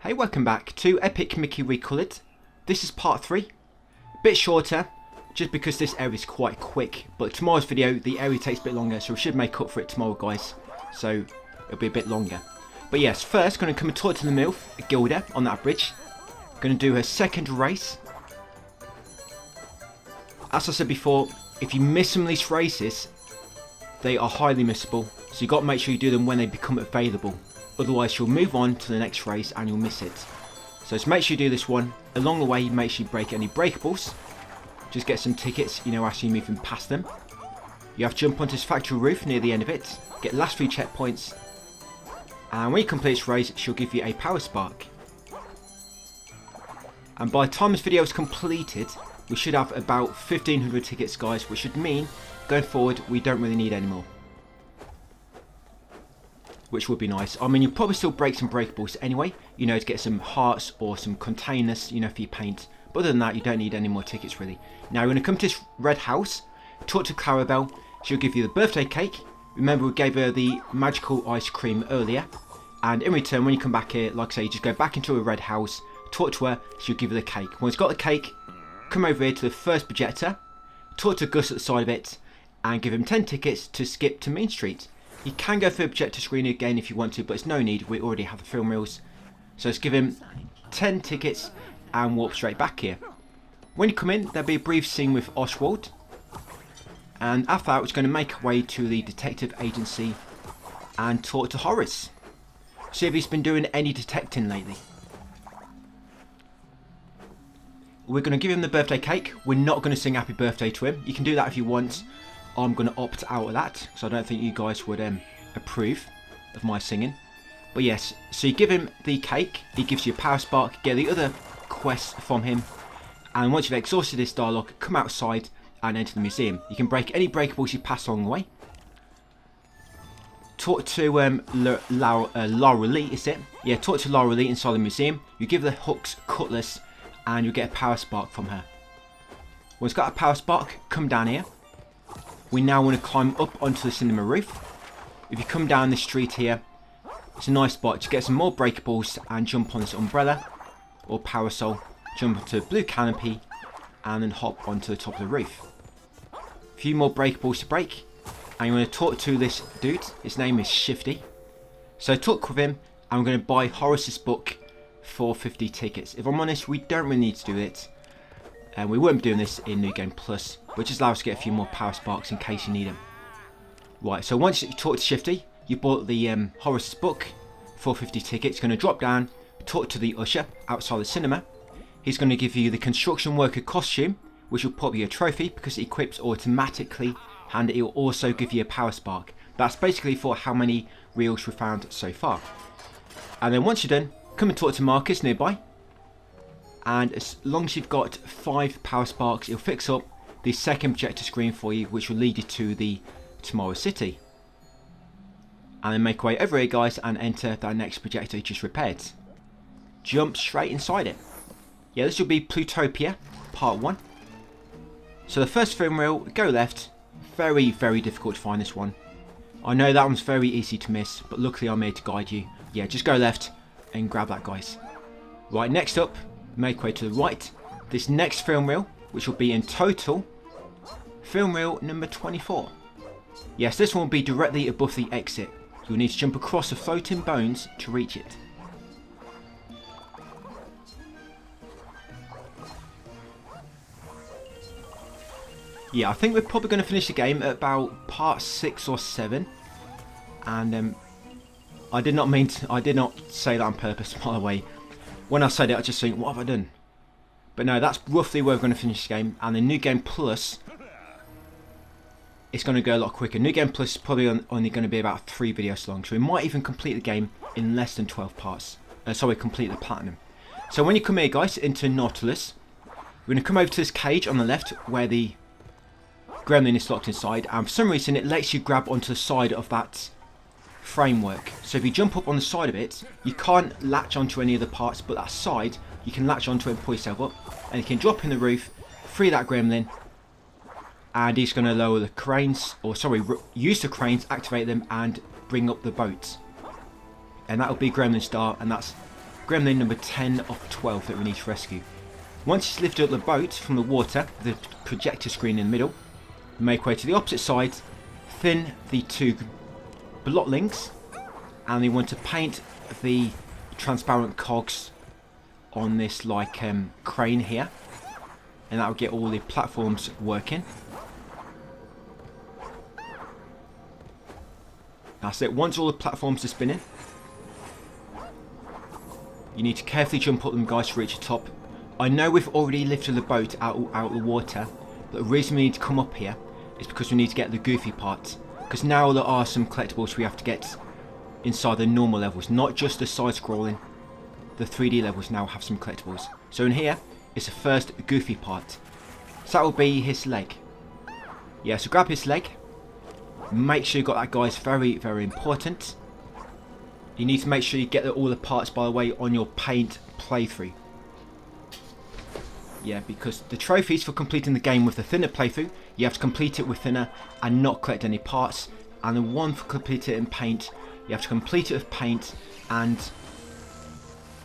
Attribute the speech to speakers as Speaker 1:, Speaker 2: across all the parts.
Speaker 1: Hey, welcome back to Epic Mickey Recoloured. This is part 3. A bit shorter, just because this area is quite quick. But tomorrow's video, the area takes a bit longer, so we should make up for it tomorrow, guys. So, it'll be a bit longer. But yes, first, going to come and talk to the MILF, Gilda, on that bridge. Going to do her second race. As I said before, if you miss some of these races, they are highly missable. So you've got to make sure you do them when they become available. Otherwise, you'll move on to the next race and you'll miss it. So just make sure you do this one. Along the way, make sure you break any breakables. Just get some tickets, you know, as you're moving past them. You have to jump onto this factory roof near the end of it. Get the last 3 checkpoints. And when you complete this race, she'll give you a power spark. And by the time this video is completed, we should have about 1500 tickets, guys, which should mean, going forward, we don't really need any more. Which would be nice. I mean, you'll probably still break some breakables anyway, you know, to get some hearts or some containers, you know, for your paint. But other than that, you don't need any more tickets, really. Now, you're going to come to this red house, talk to Clarabelle. She'll give you the birthday cake. Remember, we gave her the magical ice cream earlier. And in return, when you come back here, like I say, you just go back into a red house, talk to her, she'll give you the cake. When it's got the cake, come over here to the first projector, talk to Gus at the side of it, and give him 10 tickets to skip to Main Street. You can go for the projector screen again if you want to, but it's no need, we already have the film reels. So let's give him 10 tickets and walk straight back here. When you come in, there'll be a brief scene with Oswald. And after that, we're going to make our way to the detective agency and talk to Horace. See if he's been doing any detecting lately. We're going to give him the birthday cake. We're not going to sing happy birthday to him. You can do that if you want. I'm going to opt out of that, so I don't think you guys would approve of my singing. But yes, so you give him the cake, he gives you a power spark, get the other quests from him, and once you've exhausted this dialogue, come outside and enter the museum. You can break any breakables you pass along the way. Talk to Laura Lee, is it? Yeah, talk to Laura Lee inside the museum. You give the Hooks cutlass, and you get a power spark from her. When it's got a power spark, come down here. We now want to climb up onto the cinema roof. If you come down this street here, it's a nice spot to get some more breakables and jump on this umbrella or parasol, jump onto the blue canopy and then hop onto the top of the roof. A few more breakables to break and you want to talk to this dude. His name is Shifty. So talk with him and we're going to buy Horace's book for 50 tickets. If I'm honest, we don't really need to do it. And we won't be doing this in New Game Plus, but just allow us to get a few more power sparks in case you need them. Right, so once you talk to Shifty, you bought the Horace's book for 50 tickets. Going to drop down, talk to the usher outside the cinema. He's going to give you the construction worker costume, which will pop you a trophy because it equips automatically, and it will also give you a power spark. That's basically for how many reels we've found so far. And then once you're done, come and talk to Marcus nearby. And as long as you've got 5 power sparks, it'll fix up the second projector screen for you, which will lead you to the Tomorrow City. And then make your way over here, guys, and enter that next projector you just repaired. Jump straight inside it. Yeah, this will be Plutopia, part 1. So the first film reel, go left. Very, very difficult to find this one. I know that one's very easy to miss, but luckily I'm here to guide you. Yeah, just go left and grab that, guys. Right, next up, make way to the right. This next film reel, which will be in total film reel number 24. Yes, this one will be directly above the exit. You'll need to jump across the floating bones to reach it. Yeah, I think we're probably going to finish the game at about part 6 or 7. And I did not say that on purpose, by the way. When I said it, I just think, what have I done? But no, that's roughly where we're going to finish the game. And the New Game Plus, it's going to go a lot quicker. New Game Plus is probably only going to be about 3 videos long. So we might even complete the game in less than 12 parts. Sorry, complete the platinum. So when you come here, guys, into Nautilus, we're going to come over to this cage on the left where the gremlin is locked inside. And for some reason, it lets you grab onto the side of that framework. So if you jump up on the side of it, you can't latch onto any of the parts, but that side you can latch onto it and pull yourself up, and you can drop in the roof, free that gremlin, and he's going to lower the cranes, or sorry, use the cranes, activate them and bring up the boats. And that'll be Gremlin Star, and that's gremlin number 10 of 12 that we need to rescue. Once he's lifted up the boat from the water, the projector screen in the middle, make way to the opposite side, thin the 2 blotlings, and you want to paint the transparent cogs on this like crane here, and that will get all the platforms working. That's it. Once all the platforms are spinning, you need to carefully jump up them, guys, to reach the top. I know we've already lifted the boat out of the water, but the reason we need to come up here is because we need to get the goofy parts. Because now there are some collectibles we have to get inside the normal levels, not just the side-scrolling. The 3D levels now have some collectibles. So in here is the first goofy part. So that will be his leg. Yeah, so grab his leg. Make sure you got that, guys. Very, very important. You need to make sure you get all the parts, by the way, on your paint playthrough. Yeah, because the trophies for completing the game with the thinner playthrough, you have to complete it with thinner and not collect any parts. And the one for completing it in paint, you have to complete it with paint and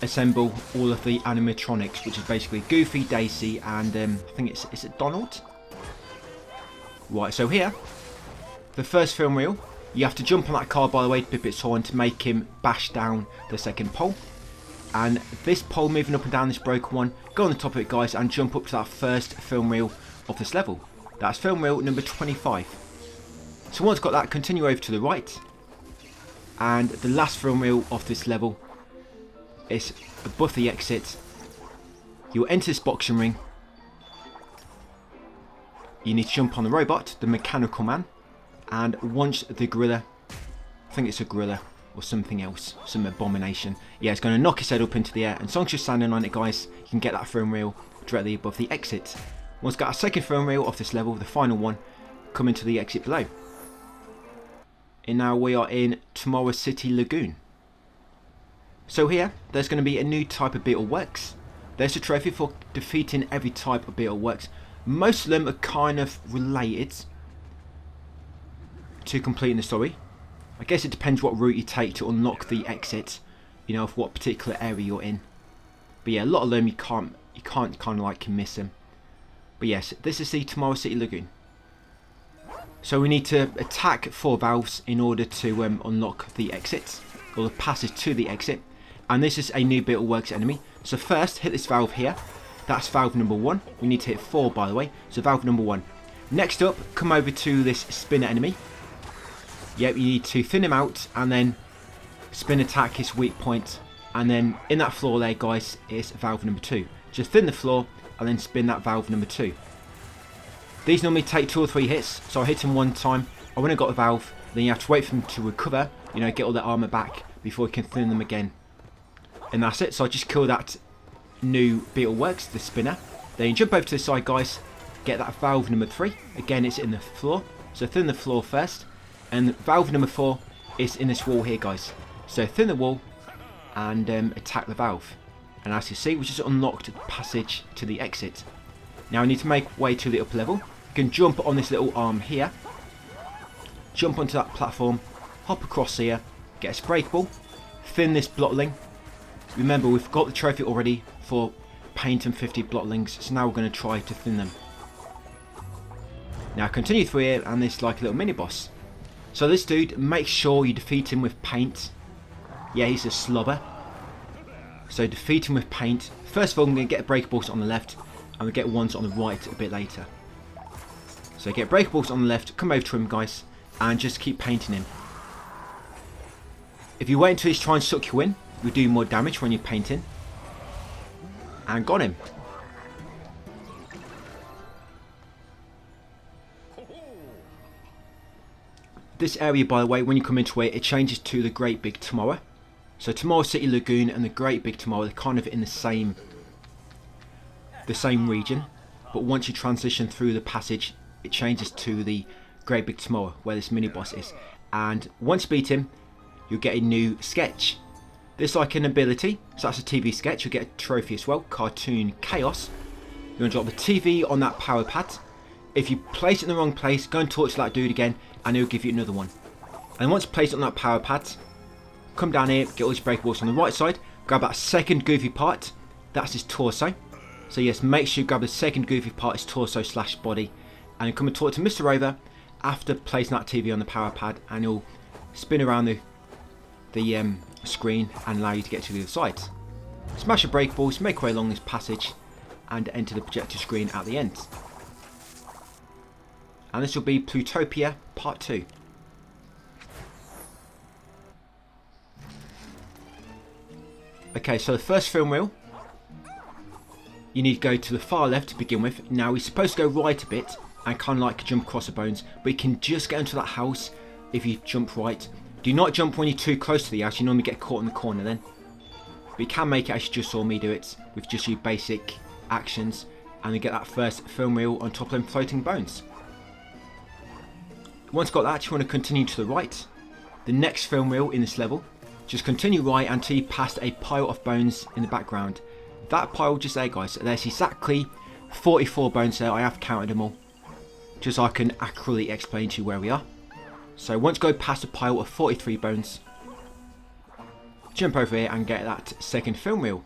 Speaker 1: assemble all of the animatronics, which is basically Goofy, Daisy, and I think is it Donald? Right, so here, the first film reel, you have to jump on that car, by the way, to pip its horn to make him bash down the second pole. And this pole moving up and down this broken one, go on the top of it, guys, and jump up to that first film reel of this level. That's film reel number 25. So once got that, continue over to the right. And the last film reel of this level is above the exit. You'll enter this boxing ring. You need to jump on the robot, the mechanical man. And once the gorilla, I think it's a gorilla or something else, some abomination. Yeah, it's going to knock his head up into the air. And as long as you're standing on it, guys, you can get that film reel directly above the exit. Once got a second film reel of this level, the final one, come into the exit below. And now we are in Tomorrow City Lagoon. So here, there's going to be a new type of Beetleworks. There's a trophy for defeating every type of Beetleworks. Most of them are kind of related to completing the story. I guess it depends what route you take to unlock the exit, you know, of what particular area you're in. But yeah, a lot of them you can't kind of like miss them. But yes, this is the Tomorrow City Lagoon. So we need to attack 4 valves in order to unlock the exit, or the passage to the exit. And this is a new Beetleworks enemy. So first, hit this valve here. That's valve number 1. We need to hit 4, by the way. So valve number 1. Next up, come over to this spinner enemy. Yep, you need to thin him out and then spin attack his weak point. And then in that floor there, guys, is valve number 2. Just thin the floor and then spin that valve number 2. These normally take 2 or 3 hits, so I hit him one time. I went and got the valve, then you have to wait for them to recover, you know, get all their armor back before you can thin them again. And that's it, so I just kill that new Beetleworks, the spinner. Then you jump over to the side, guys, get that valve number 3. Again, it's in the floor, so thin the floor first. And valve number 4 is in this wall here, guys. So thin the wall and attack the valve. And as you see, we just unlocked the passage to the exit. Now I need to make way to the upper level. You can jump on this little arm here. Jump onto that platform. Hop across here. Get a spray ball. Thin this blotling. Remember, we've got the trophy already for painting 50 blotlings. So now we're going to try to thin them. Now continue through here and this like a little mini boss. So this dude, make sure you defeat him with paint. Yeah, he's a slobber. So defeat him with paint. First of all, I'm going to get breakables on the left. And we get ones on the right a bit later. So get breakables on the left. Come over to him, guys. And just keep painting him. If you wait until he's trying to suck you in, you do more damage when you're painting. And got him. This area, by the way, when you come into it, it changes to the Great Big Tomorrow. So Tomorrow City Lagoon and the Great Big Tomorrow, they're kind of in the same region. But once you transition through the passage, it changes to the Great Big Tomorrow, where this mini boss is. And once you beat him, you'll get a new sketch. This is like an ability, so that's a TV sketch. You'll get a trophy as well, Cartoon Chaos. You're going to drop the TV on that power pad. If you place it in the wrong place, go and torch that dude again, and he'll give you another one. And once you place it on that power pad, come down here, get all these breakables on the right side. grab that second goofy part. That's his torso. So yes, make sure you grab the second goofy part, his torso / body, and come and talk to Mr. Rover after placing that TV on the power pad, and he'll spin around the screen and allow you to get to the other side. Smash the brake balls, make your way along this passage, and enter the projector screen at the end. And this will be Plutopia Part 2. Okay, so the first film reel, you need to go to the far left to begin with. Now we're supposed to go right a bit and kind of like jump across the bones, but you can just get into that house if you jump right. Do not jump when you're too close to the house, you normally get caught in the corner then. But you can make it as you just saw me do it, with just your basic actions, and you get that first film reel on top of them floating bones. Once got that, you want to continue to the right. The next film reel in this level, just continue right until you pass a pile of bones in the background. That pile just there, guys, there's exactly 44 bones there. I have counted them all, just so I can accurately explain to you where we are. So once go past a pile of 43 bones, jump over here and get that second film reel.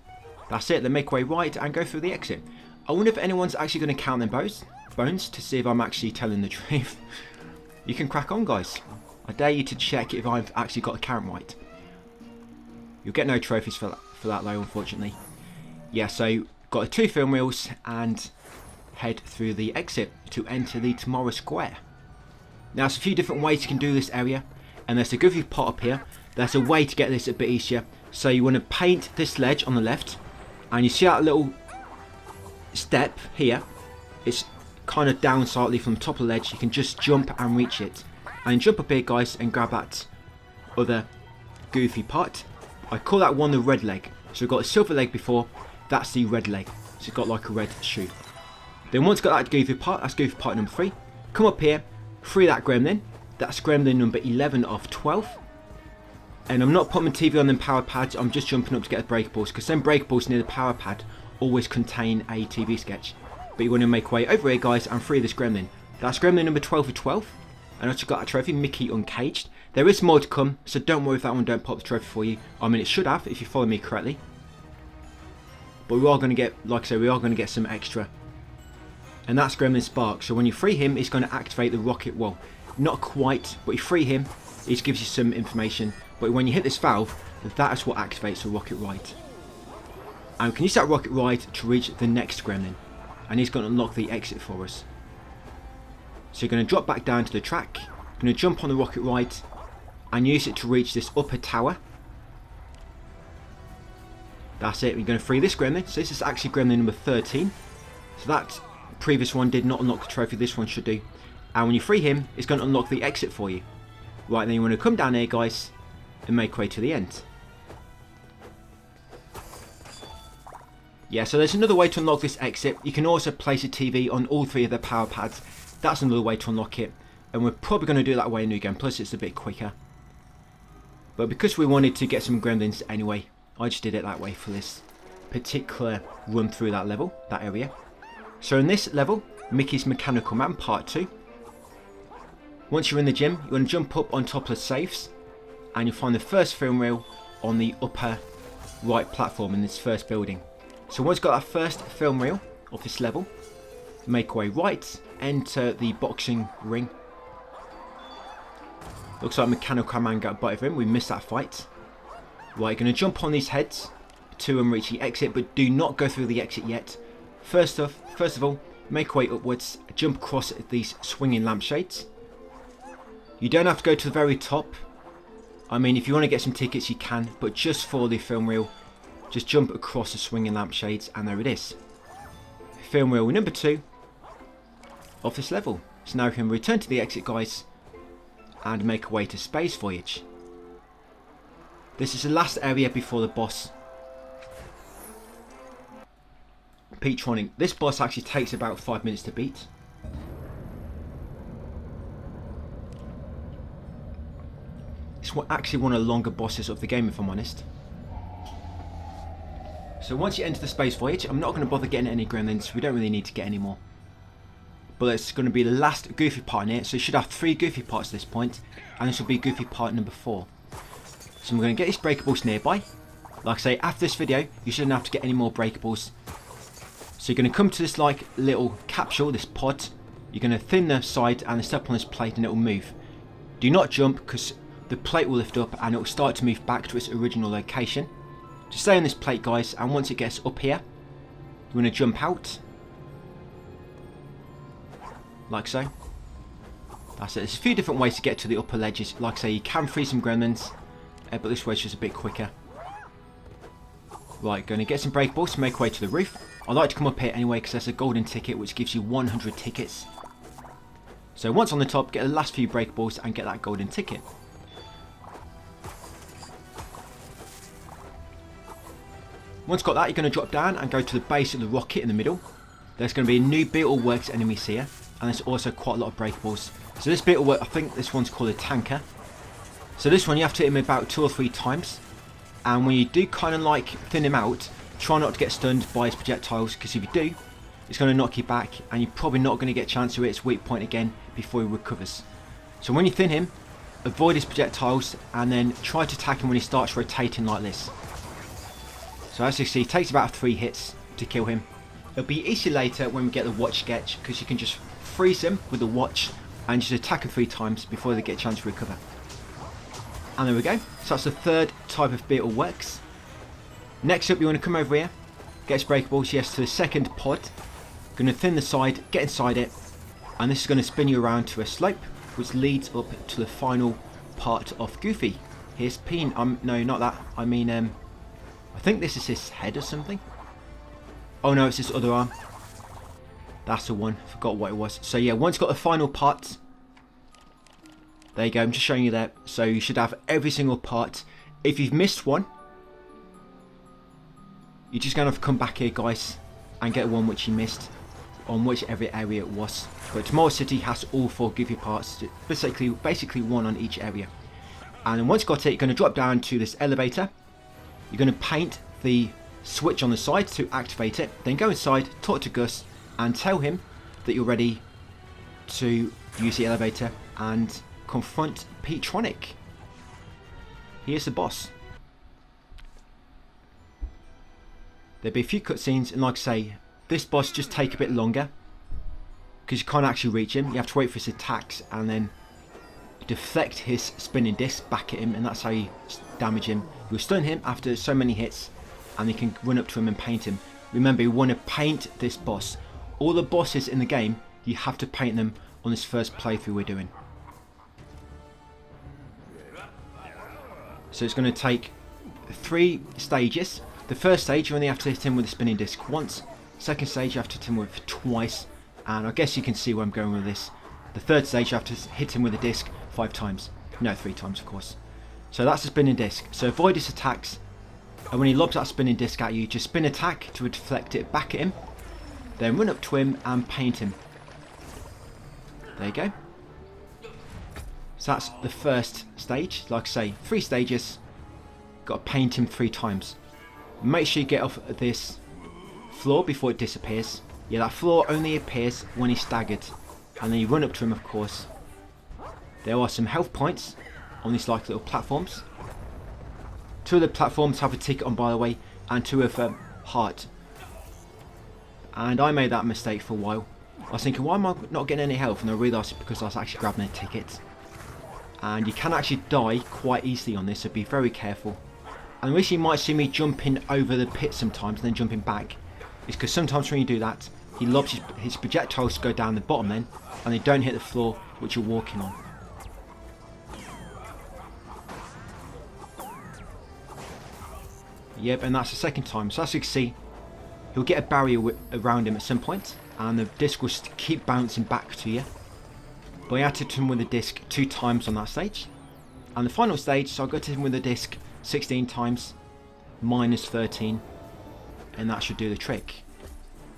Speaker 1: That's it, then make way right and go through the exit. I wonder if anyone's actually going to count them bones to see if I'm actually telling the truth. You can crack on, guys. I dare you to check if I've actually got the count right. You'll get no trophies for that though, unfortunately. Yeah, so got the 2 film reels and head through the exit to enter the Tomorrow Square. Now there's a few different ways you can do this area, and there's a goofy pot up here. There's a way to get this a bit easier. So you want to paint this ledge on the left, and you see that little step here, it's kind of down slightly from the top of the ledge. You can just jump and reach it, and jump up here, guys, and grab that other goofy part. I call that one the red leg. So we've got a silver leg before, that's the red leg, so it's got like a red shoe. Then once you've got that goofy part, that's goofy part number 3. Come up here, free that gremlin. That's gremlin number 11 of 12. And I'm not putting my TV on them power pads, I'm just jumping up to get the brake balls, because them brake balls near the power pad always contain a TV sketch. But you want to make way over here, guys, and free this gremlin. That's gremlin number 12 of 12. And also got a trophy, Mickey Uncaged. There is more to come, so don't worry if that one don't pop the trophy for you. I mean, it should have, if you follow me correctly. But we are going to get, like I said, we are going to get some extra. And that's Gremlin Spark. So when you free him, he's going to activate the rocket. Well, not quite, but you free him, it gives you some information. But when you hit this valve, that is what activates the rocket ride. And we can use that rocket ride to reach the next gremlin. And he's going to unlock the exit for us. So you're going to drop back down to the track, you're going to jump on the rocket ride and use it to reach this upper tower. That's it, we're going to free this gremlin. So this is actually gremlin number 13. So that previous one did not unlock the trophy, this one should do. And when you free him, it's going to unlock the exit for you. Right, then you want to come down here, guys, and make way to the end. Yeah, so there's another way to unlock this exit. You can also place a TV on all 3 of the power pads. That's another way to unlock it, and we're probably going to do it that way in New Game Plus. It's a bit quicker, but because we wanted to get some gremlins anyway, I just did it that way for this particular run through that level, that area. So in this level, Mickey's Mechanical Man Part 2, once you're in the gym, you want to jump up on top of the safes, and you'll find the first film reel on the upper right platform in this first building. So once you've got that first film reel of this level, make way right, enter the boxing ring. Looks like Mechanical Man got a bite of him, we missed that fight. Right, you're going to jump on these heads to reach the exit, but do not go through the exit yet. First of all, make way upwards, jump across these swinging lampshades. You don't have to go to the very top. I mean, if you want to get some tickets you can, but just for the film reel, just jump across the swinging lampshades and there it is. Film reel number 2 of this level. So now we can return to the exit, guys, and make our way to Space Voyage. This is the last area before the boss, Peatronic. This boss actually takes about 5 minutes to beat. It's actually one of the longer bosses of the game, if I'm honest. So once you enter the Space Voyage, I'm not going to bother getting any gremlins, we don't really need to get any more. But it's going to be the last goofy part in here, so you should have 3 goofy parts at this point, and this will be goofy part number 4. So I'm going to get these breakables nearby, Like I say, after this video, you shouldn't have to get any more breakables. So you're going to come to this like little capsule, this pod. You're going to thin the side and step on this plate and it will move. Do not jump because the plate will lift up and it will start to move back to its original location. Just stay on this plate, guys, and once it gets up here, you're going to jump out. Like so. That's it. There's a few different ways to get to the upper ledges. Like I say, you can free some gremlins, but this way is just a bit quicker. Right, going to get some breakables to make way to the roof. I like to come up here anyway because there's a golden ticket which gives you 100 tickets. So once on the top, get the last few breakables and get that golden ticket. Once got that, you're going to drop down and go to the base of the rocket in the middle. There's going to be a new Beetleworks enemies here, and there's also quite a lot of breakables. So this Beetleworks, I think this one's called a tanker. So this one you have to hit him about 2 or 3 times. And when you do kind of like thin him out, try not to get stunned by his projectiles, because if you do, it's going to knock you back and you're probably not going to get a chance to hit its weak point again before he recovers. So when you thin him, avoid his projectiles and then try to attack him when he starts rotating like this. So as you see, it takes about 3 hits to kill him. It'll be easier later when we get the watch sketch, because you can just freeze him with the watch and just attack him 3 times before they get a chance to recover. And there we go. So that's the third type of Beetleworks. Next up, you want to come over here, get its breakables, yes, to the second pod. Going to thin the side, get inside it, and this is going to spin you around to a slope, which leads up to the final part of Goofy. Here's Peen. No, not that. I mean, I think this is his head or something. Oh no, it's his other arm. That's the one. Forgot what it was. So yeah, once got the final part. There you go. I'm just showing you there. So you should have every single part. If you've missed one, you're just going to have to come back here, guys, and get one which you missed on whichever area it was. But Tomorrow City has all 4 Goofy parts, basically one on each area. And then once you've got it, you're going to drop down to this elevator. You're going to paint the switch on the side to activate it. Then go inside, talk to Gus, and tell him that you're ready to use the elevator and confront Petronic. He is the boss. There'll be a few cutscenes, and like I say, this boss just take a bit longer because you can't actually reach him. You have to wait for his attacks and then deflect his spinning disc back at him, and that's how you damage him. You'll stun him after so many hits, and you can run up to him and paint him. Remember, you want to paint this boss. All the bosses in the game, you have to paint them on this first playthrough we're doing. So it's going to take 3 stages. The first stage you only have to hit him with a spinning disc once. Second stage you have to hit him with twice. And I guess you can see where I'm going with this. The third stage you have to hit him with a disc 5 times. No, 3 times of course. So that's the spinning disc. So avoid his attacks. And when he lobs that spinning disc at you, just spin attack to deflect it back at him. Then run up to him and paint him. There you go. So that's the first stage. Like I say, 3 stages. Got to paint him 3 times. Make sure you get off this floor before it disappears. Yeah, that floor only appears when he's staggered. And then you run up to him, of course. There are some health points on these like little platforms. 2 of the platforms have a ticket on, by the way, and 2 of heart. And I made that mistake for a while. I was thinking, why am I not getting any health? And I realised it's because I was actually grabbing a ticket. And you can actually die quite easily on this, so be very careful. And the reason you might see me jumping over the pit sometimes and then jumping back is because sometimes when you do that, he lobs his projectiles to go down the bottom then, and they don't hit the floor which you're walking on. Yep, and that's the second time. So as you can see, he'll get a barrier around him at some point, and the disc will keep bouncing back to you. But I had to hit him with the disc 2 times on that stage. And the final stage, so I got to hit him with the disc 16 times, minus 13, and that should do the trick.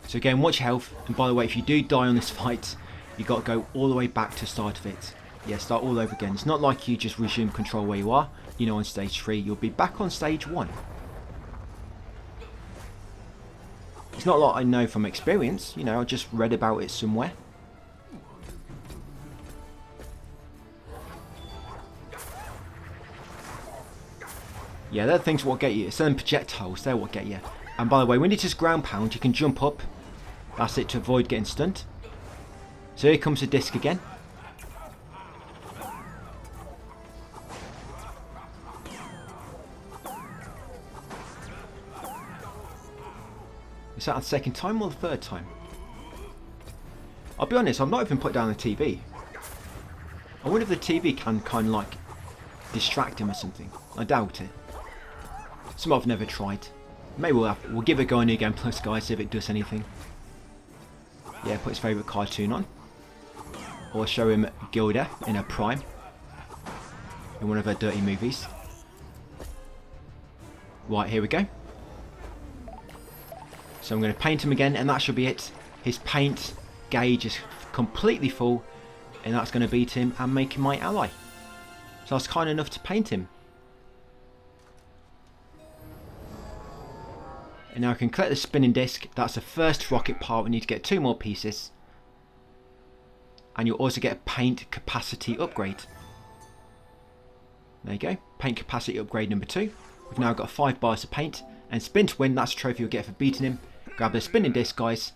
Speaker 1: So again, watch your health, and by the way, if you do die on this fight, you got to go all the way back to the start of it. Yeah, start all over again. It's not like you just resume control where you are, you know, on stage 3, you'll be back on stage 1. It's not like I know from experience, you know, I just read about it somewhere. Yeah, they're the things what get you. It's them projectiles, they're what get you. And by the way, when you just ground pound, you can jump up. That's it, to avoid getting stunned. So here comes the disc again. Is that the second time or the third time? I'll be honest, I've not even put down the TV. I wonder if the TV can kind of like distract him or something. I doubt it. Some I've never tried. Maybe we'll give it a go on New Game Plus, guys, see if it does anything. Yeah, put his favourite cartoon on. Or show him Gilda in her prime. In one of her dirty movies. Right, here we go. So I'm going to paint him again, and that should be it. His paint gauge is completely full, and that's going to beat him and make him my ally. So that's kind enough to paint him. And now I can collect the spinning disc. That's the first rocket part. We need to get 2 more pieces. And you'll also get a paint capacity upgrade. There you go. Paint capacity upgrade number 2. We've now got 5 bars of paint. And spin to win. That's a trophy you'll get for beating him. Grab the spinning disc, guys.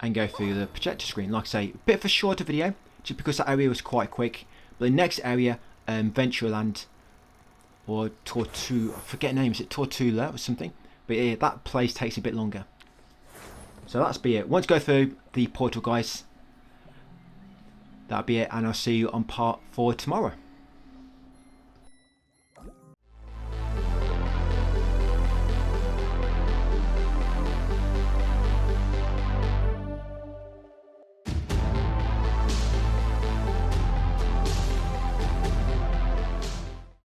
Speaker 1: And go through the projector screen. Like I say, a bit of a shorter video. Just because that area was quite quick. But the next area, Ventureland. Or Tortula. I forget the name. Is it Tortula or something? But yeah, that place takes a bit longer. So that's be it. Once you go through the portal, guys, that'll be it. And I'll see you on part 4 tomorrow.